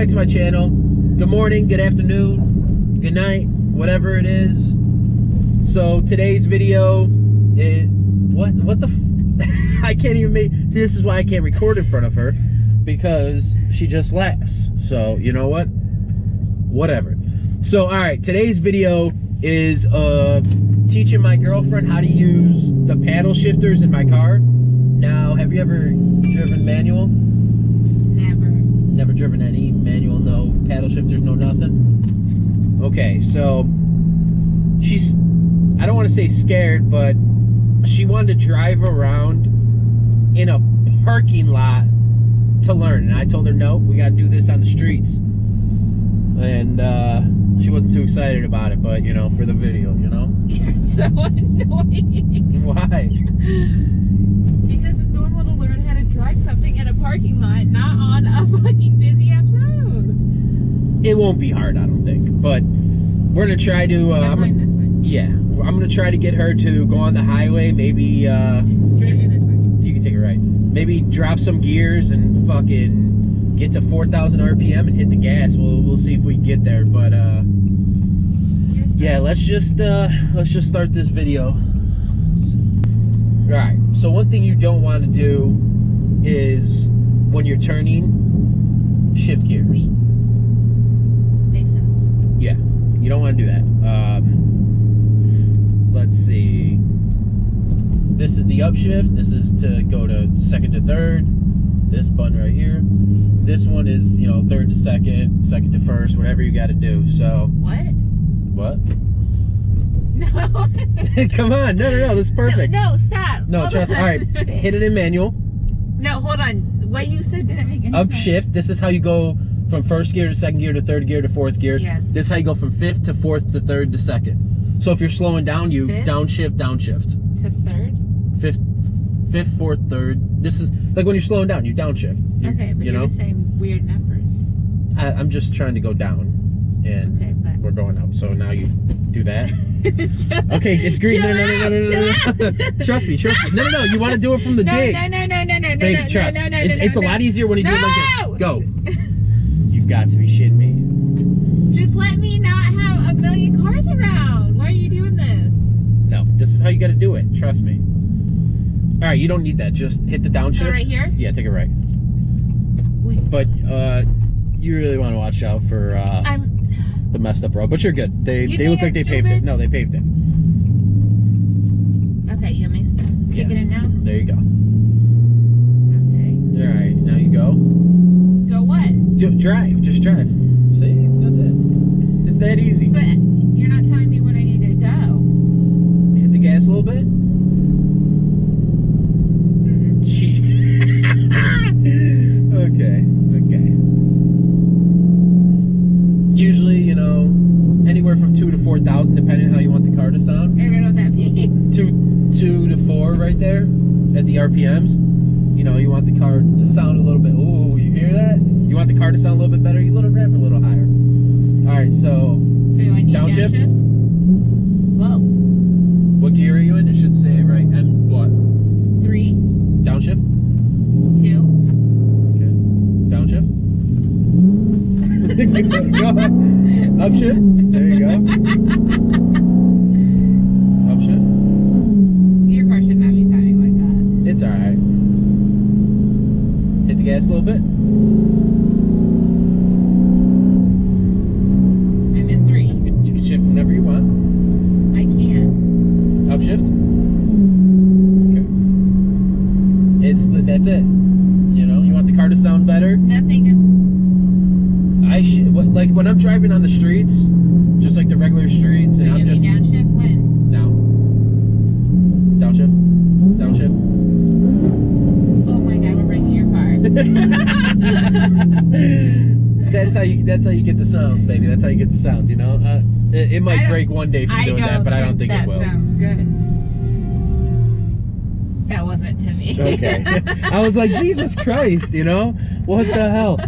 back to my channel. Good morning, good afternoon, good night, whatever it is. So today's video is what the I can't even make. See, this is why I can't record in front of her, because she just laughs. So you know what? Whatever. So all right, today's video is teaching my girlfriend how to use the paddle shifters in my car. Now, have you ever driven manual? Never driven any manual, no paddle shifters, no nothing? Okay, so she's, I don't want to say scared, but she wanted to drive around in a parking lot to learn. And I told her, no, we got to do this on the streets. And she wasn't too excited about it, but, you know, for the video, you know? You're so annoying. Why? Because it's normal to learn how to drive something in a parking lot, not on a fucking busy ass road. It won't be hard, I don't think. But we're gonna try to. I'm going this way. Yeah, I'm gonna try to get her to go on the highway. Maybe. Straight this way. You can take it right. Maybe drop some gears and fucking get to 4,000 RPM and hit the gas. We'll see if we can get there. But yeah, let's just start this video. Alright, so one thing you don't want to do is when you're turning, shift gears. Makes sense. Yeah, you don't want to do that. Let's see. This is the upshift. This is to go to second to third. This button right here. This one is, you know, third to second, second to first, whatever you got to do. So. What? What? No. Come on, no, this is perfect. No, stop. No, Hold trust. on. All right, hit it in manual. No, hold on. What you said didn't make any sense. Upshift. This is how you go from first gear to second gear to third gear to fourth gear. Yes. This is how you go from fifth to fourth to third to second. So if you're slowing down, you Fifth? downshift, downshift. To third? Fifth, fourth, third. This is like when you're slowing down, you downshift. Okay, but you're saying weird numbers. I'm just trying to go down, and Okay, but we're going up. So now you do that. Just- Okay, it's green. chill No. out. Trust me. No. You want to do it from the dig. No. Baby, trust. It's a lot easier when you do it like this. No! Go. You've got to be shitting me. Just let me not have a million cars around. Why are you doing this? No, this is how you got to do it. Trust me. All right, you don't need that. Just hit the downshift. So right here? Yeah, take it right. But you really want to watch out for the messed up road. But you're good. They look like they paved it. No, they paved it. Okay, you want me to kick it in now? There you go. Okay. All right, now you go. Go what? Drive. Just drive. See? That's it. It's that easy. But you're not telling me when I need to go. Hit the gas a little bit. Okay. Usually, you know, anywhere from 2 to 4,000, depending on how you want the car to sound. I don't know what that means. 2 to 4 right there at the RPMs. You know, you want the car to sound a little bit. Ooh, you hear that? You want the car to sound a little bit better. You rev a little higher. All right, so So I need downshift? Whoa. What gear are you in? It should say right. And what? 3, Downshift. 2. Okay. Downshift. Go. Upshift. There you go. Upshift. Your car should not be sounding like that. It's alright. Hit the gas a little bit. I'm in 3. You can shift whenever you want. I can't. Upshift. Okay. That's it. You know, you want the car to sound better. Nothing is... Like when I'm driving on the streets, just like the regular streets, So and I'm you'll just be downshift when? now. Downshift. Oh my god, we're breaking your car. That's how you get the sounds, baby. That's how you get the sounds, you know? It might break one day from doing that, but I don't think it will. That sounds good. That wasn't to me. Okay. I was like, Jesus Christ, you know? What the hell?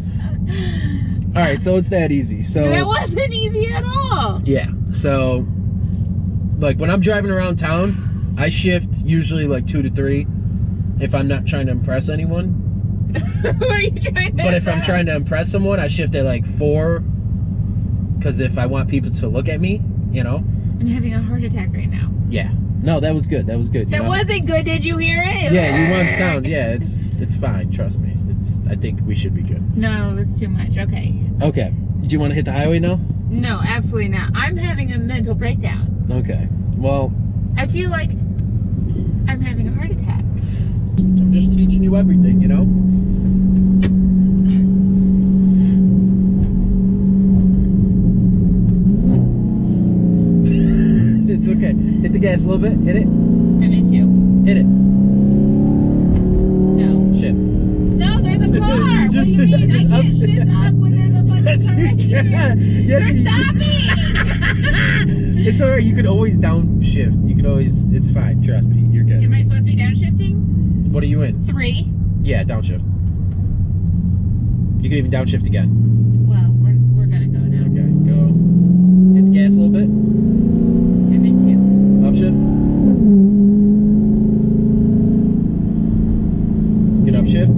Alright, so it's that easy. So That wasn't easy at all. yeah. So like when I'm driving around town, I shift usually like 2 to 3 if I'm not trying to impress anyone. Who are you trying to But if I'm impress? trying to impress someone, I shift at like 4. Because if I want people to look at me, you know. I'm having a heart attack right now. Yeah. No, that was good. That was good. You That know? wasn't good. Did you hear it? Yeah, you want sound. Yeah, it's fine. Trust me. I think we should be good. No, that's too much. Okay. Okay. Do you want to hit the highway now? No, absolutely not. I'm having a mental breakdown. Okay. Well, I feel like I'm having a heart attack. I'm just teaching you everything, you know? It's okay. Hit the gas a little bit. Hit it. I'm in two. Hit it. No. Shit. No, there's a car. What do you Just- mean? I just can't up- shift up when there's a fucking car right here. Yes, You're you- stopping. It's alright. You could always downshift. You could always. It's fine. Trust me. You're good. Am I supposed to be downshifting? What are you in? 3. Yeah, downshift. You can even downshift again. Well, we're gonna go now. Okay, go. Hit the gas a little bit. I'm in 2. Upshift. You can upshift.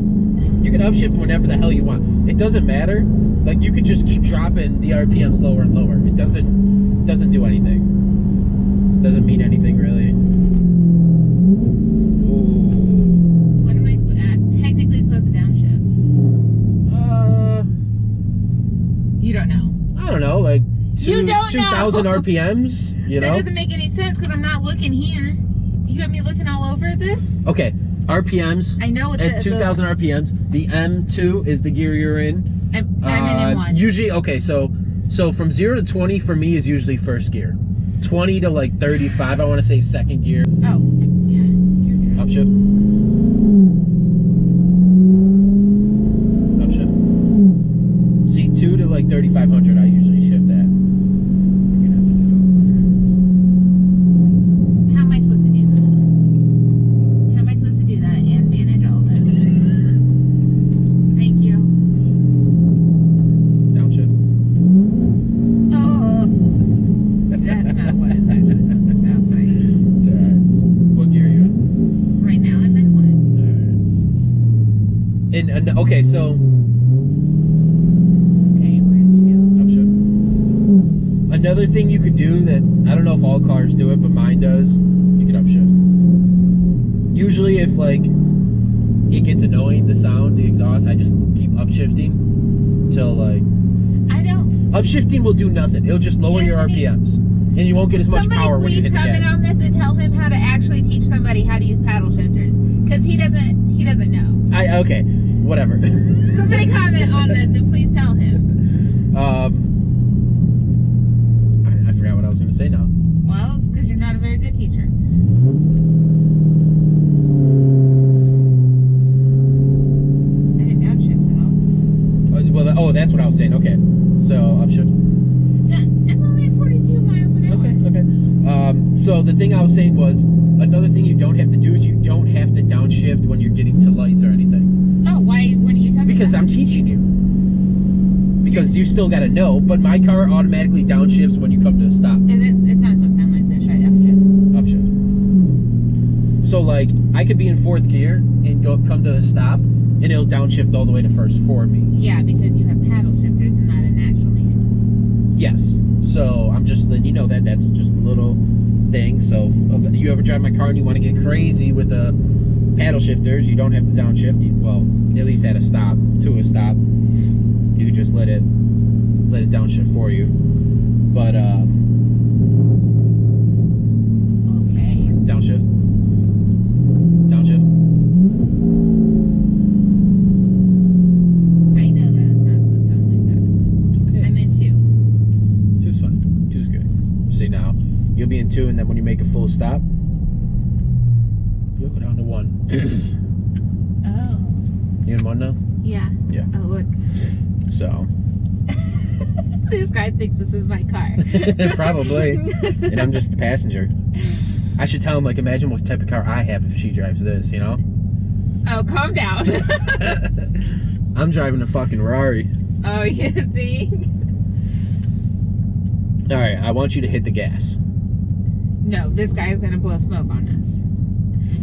You can upshift whenever the hell you want. It doesn't matter. Like you could just keep dropping the RPMs lower and lower. It doesn't do anything. Doesn't mean anything really. Ooh. When am I technically supposed to downshift? You don't know. I don't know, like You don't 2,000 know. RPMs. You That know. doesn't make any sense because I'm not looking here. You have me looking all over this? Okay, RPMs. I know what At 2,000 RPMs, the M2 is the gear you're in. I'm in M1. Usually, okay, so from 0 to 20 for me is usually first gear. 20 to like 35, I want to say second gear. Oh, yeah. You're driving. Upshift. Upshift. See, 2 to like 3,500, I usually shift that. You're gonna have to get How am I supposed to do that? How am I supposed to do that and manage all this? Thank you. Downshift. Oh, that's not what it's actually supposed to sound like. It's alright. What gear are you in? Right now I'm in 1. Alright. And okay, so Okay, we're in upshift. Another thing you could do that I don't know if all cars do it, but mine does. You can upshift. Usually, if like it gets annoying, the sound, the exhaust, I just keep upshifting till like 2. I don't. upshifting will do nothing. It'll just lower your Anthony, RPMs, and you won't get as much Somebody power when you please hit the comment gas. on this and tell him how to actually teach somebody how to use paddle shifters. Because he doesn't know. Okay, whatever. Somebody comment on this and please tell him. I forgot what I was going to say now. Well, it's because you're not a very good teacher. I didn't downshift at all. Well, oh, that's what I was saying. Okay, so upshift. Yeah, I'm only at 42 miles an hour. Okay. So the thing I was saying was another thing you don't have to do is you don't have to downshift when you're getting to lights or anything. Oh, why? When are you talking Because about? I'm teaching you. Because you still got to know, but my car automatically downshifts when you come to a stop. It's not supposed to sound like this, right? F-shifts. Upshift. So like I could be in 4th gear and come to a stop, and it'll downshift all the way to first for me. Yeah, because you have paddle shifters and not an actual manual. Yes. So I'm just letting you know that that's just a little thing. So if you ever drive my car and you want to get crazy with the paddle shifters, you don't have to downshift. Well, at least at a stop, to a stop, you can just let it downshift for you. But Okay. downshift, downshift. I know that it's not supposed to sound like that. Okay. I'm in 2. 2's fine. 2's good. See now, you'll be in 2, and then when you make a full stop, you'll go down to 1. Oh. You in 1 now? Yeah. Yeah. Oh, look. So. This guy thinks this is my car. Probably. And I'm just the passenger. I should tell him, like, imagine what type of car I have if she drives this, you know? Oh, calm down. I'm driving a fucking Rari. Oh, you think? Alright, I want you to hit the gas. No, this guy's gonna blow smoke on us.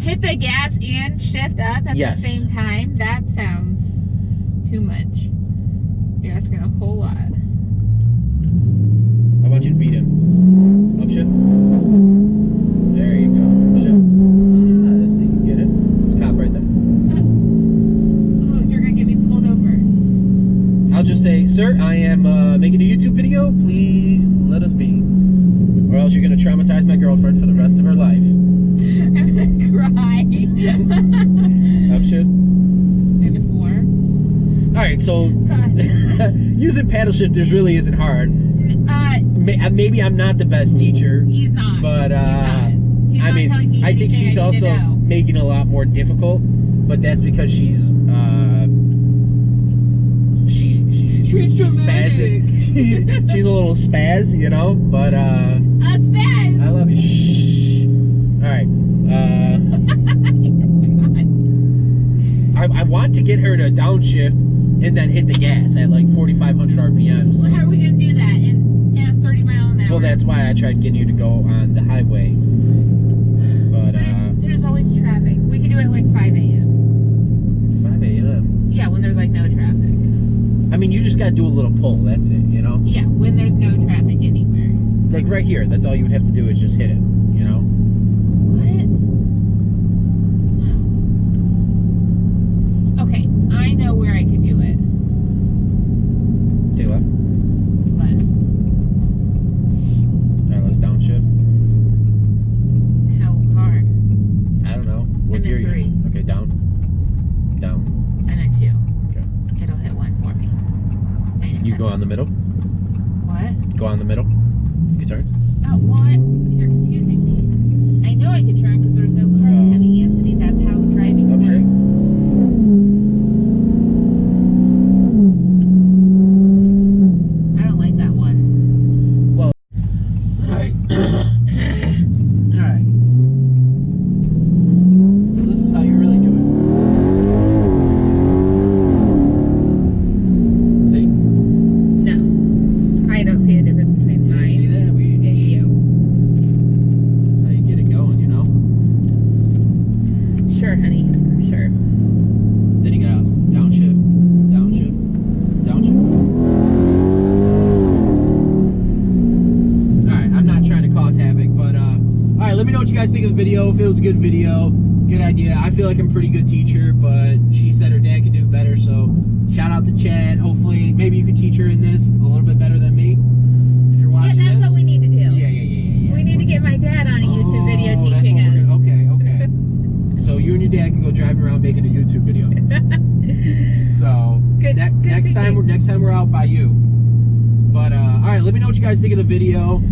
Hit the gas and shift up at Yes. the same time? That sounds... too much. You're asking a whole lot. I want you to beat him. Upshift. There you go. Upshift. Ah, see, you get it. There's a cop right there. Oh, you're gonna get me pulled over. I'll just say, sir, I am making a YouTube video. Please let us be. Or else you're gonna traumatize my girlfriend for the rest of her life. I'm gonna cry. Upshift. And a 4. Alright, so God. using paddle shifters really isn't hard. Maybe I'm not the best teacher. He's not. But He's I not mean, telling me I think anything she's I need to also know. making it a lot more difficult. But that's because she's She's spazzing. She's a little spaz, you know. But A spaz. I love you. Shh. All right. I want to get her to downshift and then hit the gas at like 4,500 RPMs. Well, how are we gonna do that in a 30 mile an hour? Well, that's why I tried getting you to go on the highway. But there's always traffic. We could do it like 5 a.m. 5 a.m. Yeah, when there's like no traffic. I mean, you just gotta do a little pull. That's it, you know. Yeah, when there's no traffic anywhere. Like right here. That's all you would have to do is just hit it. You know. What? No. Okay, I know where I could do it. Take left. Left. All right, let's downshift. How hard? I don't know. What I'm gear in you 3. in? Okay, down. Down. I'm in 2. Okay. It'll hit 1 for me. You go on the middle. What? Go on the middle. You can turn. Oh, what? You're confusing me. I know I could turn because there's no cars Oh. coming, Anthony. That's how driving Oh, works. shit. I don't like that one. Well. All right. All right. So this is how you really do it. See? No. I don't see a difference between You mine see that? and you. That's how you get it going, you know? Sure, honey. Sure. Then you gotta downshift, downshift, downshift. Alright, I'm not trying to cause havoc, but alright, let me know what you guys think of the video. If it was a good video, good idea. I feel like I'm a pretty good teacher, but she said her dad could do better, so shout out to Chad. Hopefully, maybe you could teach her in this a little bit better than me. If you're watching Yeah, that's this. what we need to do. Yeah. We need to get my dad on a YouTube video Oh, that's teaching what we're us. gonna- okay. So you and your dad can go driving around making a YouTube video. So Good next time we're out by you. But all right, let me know what you guys think of the video.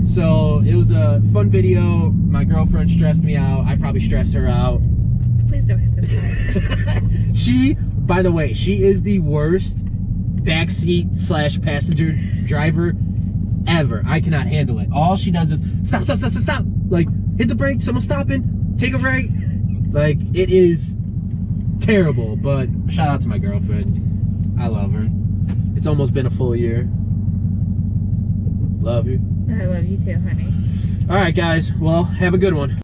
So it was a fun video. My girlfriend stressed me out. I probably stressed her out. Please don't hit this car. She, by the way, she is the worst backseat / passenger driver ever. I cannot handle it. All she does is stop. Like, hit the brake, someone's stopping, take a break. Like, it is terrible, but shout out to my girlfriend. I love her. It's almost been a full year. Love you. I love you too, honey. All right, guys. Well, have a good one.